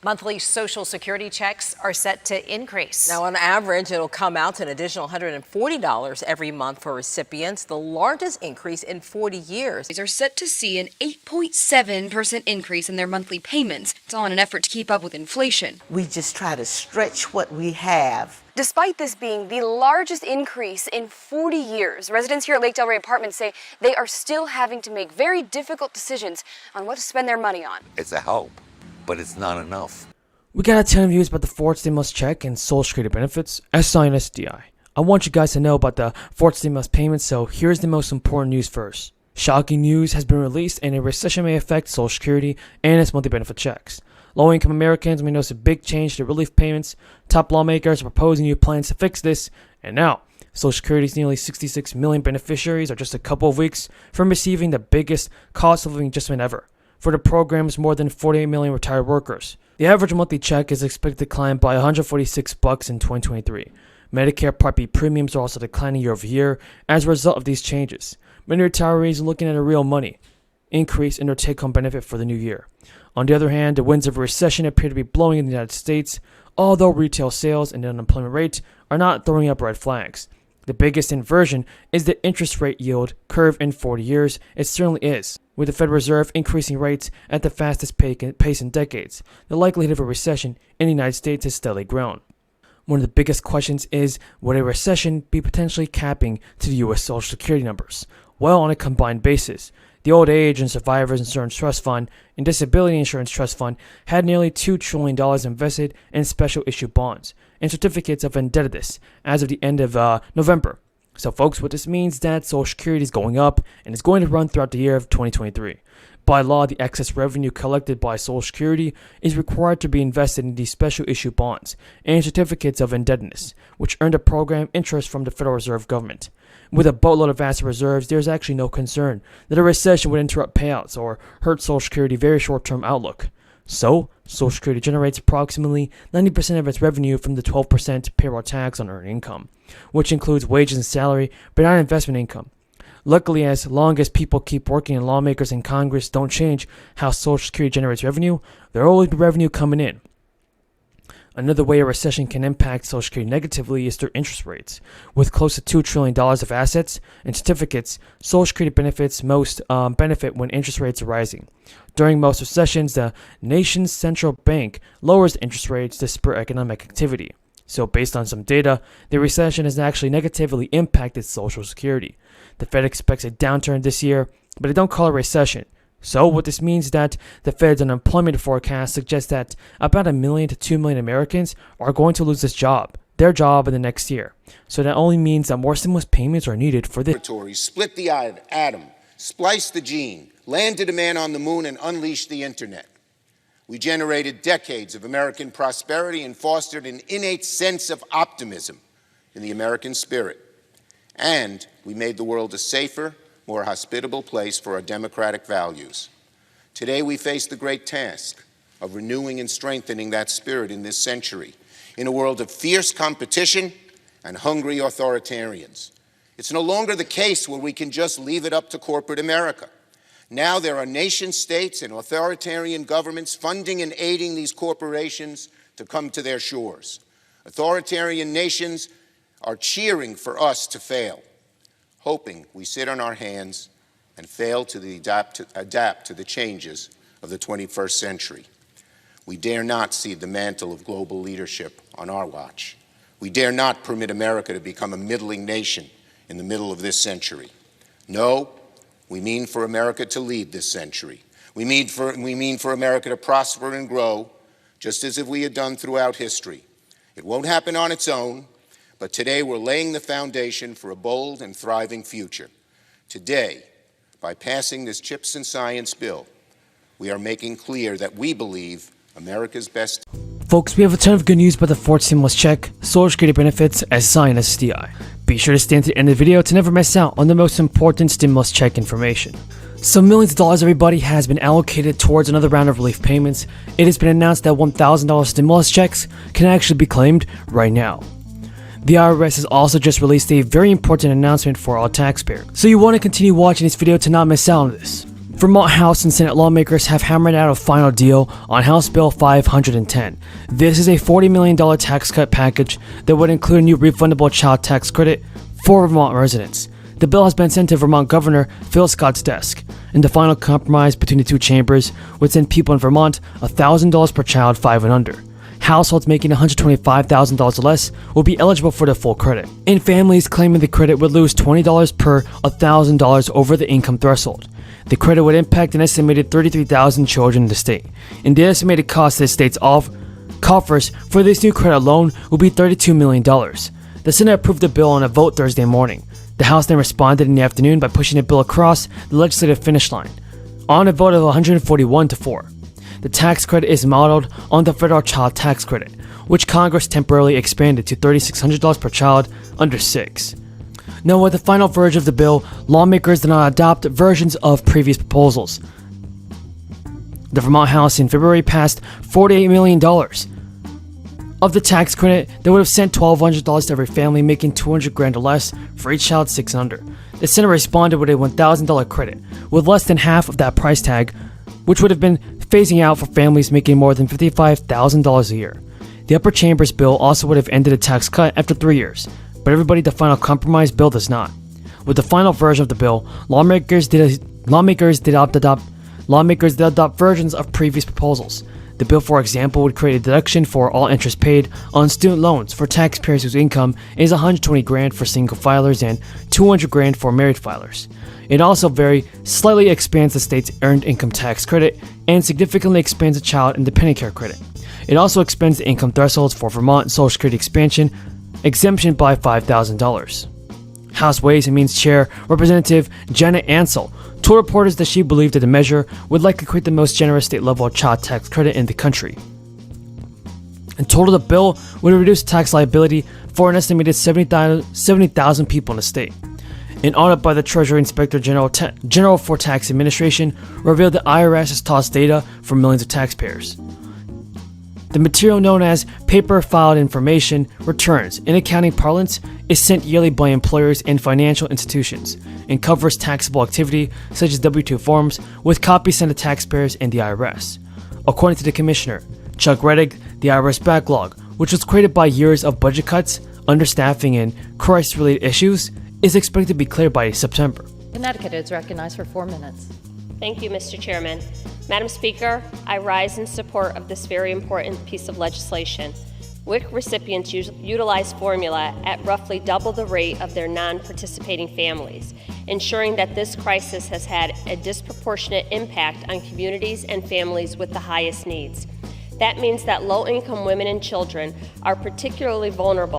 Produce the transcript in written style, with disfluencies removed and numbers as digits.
Monthly Social Security checks are set to increase. Now, on average, it'll come out to an additional $140 every month for recipients, the largest increase in 40 years. These are set to see an 8.7% increase in their monthly payments. It's all in an effort to keep up with inflation. We just try to stretch what we have. Despite this being the largest increase in 40 years, residents here at Lake Delray Apartments say they are still having to make very difficult decisions on what to spend their money on. It's a help, but it's not enough. We got a ton of views about the fourth stimulus check and Social Security benefits, SSI and SSDI. I want you guys to know about the fourth stimulus payments, so here's the most important news first. Shocking news has been released, and a recession may affect Social Security and its monthly benefit checks. Low-income Americans may notice a big change to relief payments. Top lawmakers are proposing new plans to fix this, and now Social Security's nearly 66 million beneficiaries are just a couple of weeks from receiving the biggest cost of living adjustment ever. For the program's more than 48 million retired workers, the average monthly check is expected to climb by $146 in 2023. Medicare Part B premiums are also declining year over year as a result of these changes. Many retirees are looking at a real money increase in their take-home benefit for the new year. On the other hand, the winds of recession appear to be blowing in the United States, although retail sales and the unemployment rate are not throwing up red flags. The biggest inversion is the interest rate yield curve in 40 years. It certainly is. With the Federal Reserve increasing rates at the fastest pace in decades, the likelihood of a recession in the United States has steadily grown. One of the biggest questions is, would a recession be potentially capping to the U.S. Social Security numbers? Well, on a combined basis, the Old Age and Survivors Insurance Trust Fund and Disability Insurance Trust Fund had nearly $2 trillion invested in special issue bonds and certificates of indebtedness as of the end of November. So folks, what this means is that Social Security is going up and is going to run throughout the year of 2023. By law, the excess revenue collected by Social Security is required to be invested in these special issue bonds and certificates of indebtedness, which earn the program interest from the Federal Reserve Government. With a boatload of asset reserves, there's actually no concern that a recession would interrupt payouts or hurt Social Security's very short-term outlook. So, Social Security generates approximately 90% of its revenue from the 12% payroll tax on earned income, which includes wages and salary, but not investment income. Luckily, as long as people keep working and lawmakers in Congress don't change how Social Security generates revenue, there will always be revenue coming in. Another way a recession can impact Social Security negatively is through interest rates. With close to $2 trillion of assets and certificates, Social Security benefits most benefit when interest rates are rising. During most recessions, the nation's central bank lowers interest rates to spur economic activity. So based on some data, the recession has actually negatively impacted Social Security. The Fed expects a downturn this year, but they don't call it a recession. So what this means is that the Fed's unemployment forecast suggests that about 1 million to 2 million Americans are going to lose their job in the next year. So that only means that more stimulus payments are needed for this. Split the atom, splice the gene, landed a man on the moon, and unleashed the internet. We generated decades of American prosperity and fostered an innate sense of optimism in the American spirit. And we made the world a safer, more hospitable place for our democratic values. Today we face the great task of renewing and strengthening that spirit in this century, in a world of fierce competition and hungry authoritarians. It's no longer the case where we can just leave it up to corporate America. Now there are nation states and authoritarian governments funding and aiding these corporations to come to their shores. Authoritarian nations are cheering for us to fail, hoping we sit on our hands and fail to adapt to the changes of the 21st century. We dare not cede the mantle of global leadership on our watch. We dare not permit America to become a middling nation in the middle of this century. No, we mean for America to lead this century. We mean for America to prosper and grow, just as if we had done throughout history. It won't happen on its own, but today we're laying the foundation for a bold and thriving future. Today, by passing this CHIPS and Science bill, we are making clear that we believe America's best. Folks, we have a ton of good news about the fourth stimulus check, Social Security benefits, SSI and SSDI. Be sure to stay until the end of the video to never miss out on the most important stimulus check information. So millions of dollars, everybody, has been allocated towards another round of relief payments. It has been announced that $1,000 stimulus checks can actually be claimed right now. The IRS has also just released a very important announcement for all taxpayers, so you want to continue watching this video to not miss out on this. Vermont House and Senate lawmakers have hammered out a final deal on House Bill 510. This is a $40 million tax cut package that would include a new refundable child tax credit for Vermont residents. The bill has been sent to Vermont Governor Phil Scott's desk, and the final compromise between the two chambers would send people in Vermont $1,000 per child 5 and under. Households making $125,000 or less will be eligible for the full credit, and families claiming the credit would lose $20 per $1,000 over the income threshold. The credit would impact an estimated 33,000 children in the state, and the estimated cost to the state's coffers for this new credit alone will be $32 million. The Senate approved the bill on a vote Thursday morning. The House then responded in the afternoon by pushing the bill across the legislative finish line on a vote of 141-4. The tax credit is modeled on the federal child tax credit, which Congress temporarily expanded to $3,600 per child under 6. Now, with the final version of the bill, lawmakers did not adopt versions of previous proposals. The Vermont House in February passed $48 million of the tax credit that would have sent $1,200 to every family making $200,000 or less for each child 6 and under. The Senate responded with a $1,000 credit, with less than half of that price tag, which would have been phasing out for families making more than $55,000 a year. The upper chamber's bill also would have ended a tax cut after 3 years, but everybody, the final compromise bill does not. With the final version of the bill, lawmakers did adopt versions of previous proposals. The bill, for example, would create a deduction for all interest paid on student loans for taxpayers whose income is $120,000 for single filers and $200,000 for married filers. It also very slightly expands the state's earned income tax credit and significantly expands the child and dependent care credit. It also expands the income thresholds for Vermont Social Security exemption by $5,000. House Ways and Means Chair Representative Janet Ansell told reporters that she believed that the measure would likely create the most generous state-level child tax credit in the country. In total, the bill would reduce tax liability for an estimated 70,000 people in the state. An audit by the Treasury Inspector General for Tax Administration revealed the IRS has tossed data from millions of taxpayers. The material, known as paper filed information returns in accounting parlance, is sent yearly by employers and financial institutions and covers taxable activity such as W-2 forms, with copies sent to taxpayers and the IRS. According to the Commissioner, Chuck Reddick, the IRS backlog, which was created by years of budget cuts, understaffing, and crisis-related issues, is expected to be cleared by September. Connecticut is recognized for 4 minutes. Thank you, Mr. Chairman. Madam Speaker, I rise in support of this very important piece of legislation. WIC recipients utilize formula at roughly double the rate of their non-participating families, ensuring that this crisis has had a disproportionate impact on communities and families with the highest needs. That means that low-income women and children are particularly vulnerable